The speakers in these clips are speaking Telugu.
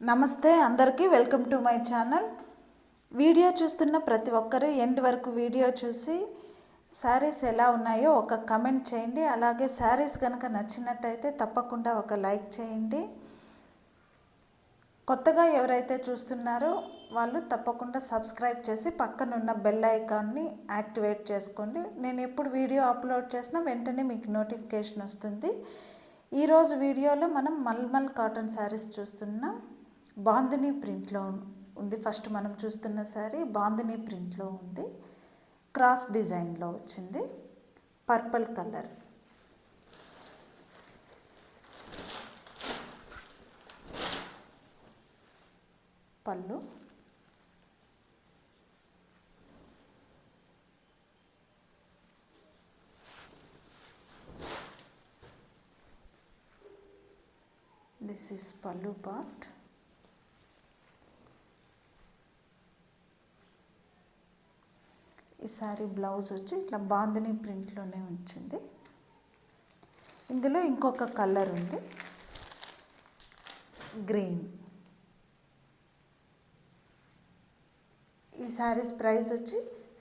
నమస్తే అందరికీ, welcome to my channel. Video చూస్తున్న ప్రతి ఒక్కరూ ఎండ్ వరకు వీడియో చూసి శారీస్ ఎలా ఉన్నాయో ఒక కమెంట్ చేయండి. అలాగే శారీస్ కనుక నచ్చినట్టయితే తప్పకుండా ఒక లైక్ చేయండి. కొత్తగా ఎవరైతే చూస్తున్నారో వాళ్ళు తప్పకుండా సబ్స్క్రైబ్ చేసి పక్కనున్న బెల్ ఐకాన్ని యాక్టివేట్ చేసుకోండి. నేను ఎప్పుడు వీడియో అప్లోడ్ చేసినా వెంటనే మీకు నోటిఫికేషన్ వస్తుంది. ఈరోజు వీడియోలో మనం మల్మల్ కాటన్ శారీస్ చూస్తున్నాం. బాందిని ప్రింట్లో ఉంది. ఫస్ట్ మనం చూస్తున్న శారీ బాందిని ప్రింట్లో ఉంది. క్రాస్ డిజైన్లో వచ్చింది. Purple colour. పళ్ళు, దిస్ ఈస్ పళ్ళు పార్ట్. ఈ సారీ బ్లౌజ్ వచ్చి ఇట్లా బాందిని ప్రింట్లోనే వచ్చింది. ఇందులో ఇంకొక కలర్ ఉంది, గ్రీన్. ఈ సారీస్ ప్రైస్ వచ్చి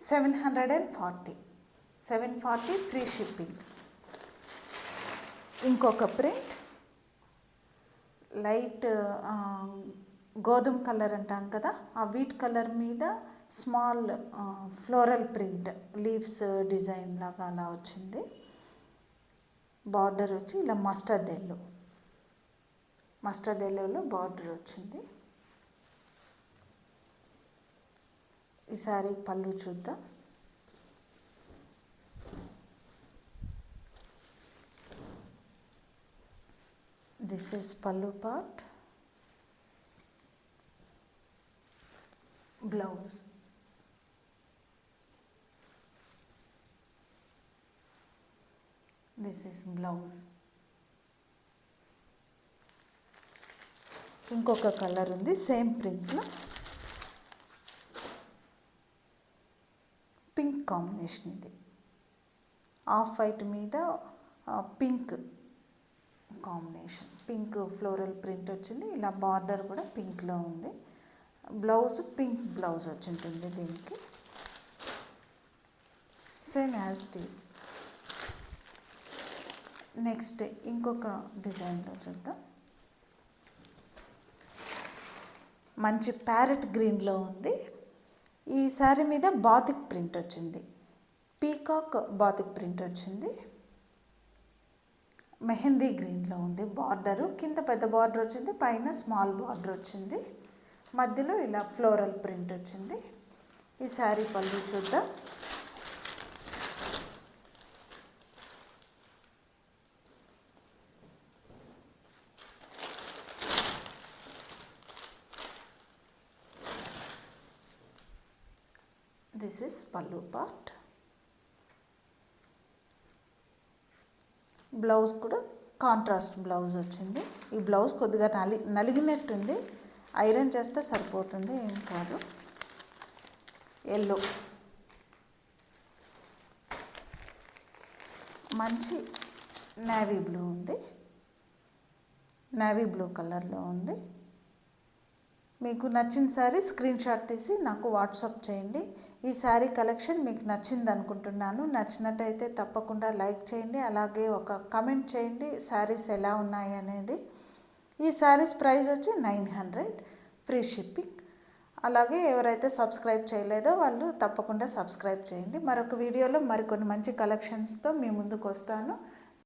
740 ఫ్రీ షిప్పింగ్. ఇంకొక ప్రింట్ లైట్ గోధుమ కలర్ అంటాం కదా, ఆ వీట్ కలర్ మీద small floral print, leaves design లాగా అలా వచ్చింది. బార్డర్ వచ్చి ఇలా మస్టర్డ్ ఎల్లోలో బార్డర్ వచ్చింది. ఈ సారీ పళ్ళు చూద్దాం. దిస్ ఈస్ పళ్ళు part. Blouse, this is blouse. ఇంకొక కలర్ ఉంది సేమ్ ప్రింట్లో, పింక్ కాంబినేషన్. ఇది ఆఫ్ వైట్ మీద pink combination, pink floral print వచ్చింది. ఇలా బార్డర్ కూడా పింక్లో ఉంది. బ్లౌజ్ పింక్ బ్లౌజ్ వచ్చి ఉంటుంది దీనికి, same as it is. Next ఇంకొక డిజైన్లో చూద్దాం. మంచి ప్యారెట్ గ్రీన్లో ఉంది. ఈ శారీ మీద బాతిక్ ప్రింట్ వచ్చింది, పీకాక్ బాతిక్ ప్రింట్ వచ్చింది. మెహందీ గ్రీన్లో ఉంది. బార్డరు కింద పెద్ద బార్డర్ వచ్చింది, పైన స్మాల్ బార్డర్ వచ్చింది, మధ్యలో ఇలా ఫ్లోరల్ ప్రింట్ వచ్చింది. ఈ శారీ పళ్ళు చూద్దాం. దిస్ ఇస్ పళ్ళు పార్ట్. బ్లౌజ్ కూడా కాంట్రాస్ట్ బ్లౌజ్ వచ్చింది. ఈ బ్లౌజ్ కొద్దిగా నలిగినట్టుంది, ఐరన్ చేస్తే సరిపోతుంది, ఏం కాదు. ఎల్లో, మంచి నేవీ బ్లూ ఉంది, నేవీ బ్లూ కలర్లో ఉంది. మీకు నచ్చిన శారీ స్క్రీన్ షాట్ తీసి నాకు వాట్సాప్ చేయండి. ఈ శారీ కలెక్షన్ మీకు నచ్చింది అనుకుంటున్నాను. నచ్చినట్టయితే తప్పకుండా లైక్ చేయండి, అలాగే ఒక కమెంట్ చేయండి శారీస్ ఎలా ఉన్నాయి అనేది. ఈ శారీస్ ప్రైస్ వచ్చి 900 ఫ్రీ షిప్పింగ్. అలాగే ఎవరైతే సబ్స్క్రైబ్ చేయలేదో వాళ్ళు తప్పకుండా సబ్స్క్రైబ్ చేయండి. మరొక వీడియోలో మరికొన్ని మంచి కలెక్షన్స్తో మీ ముందుకు వస్తాను.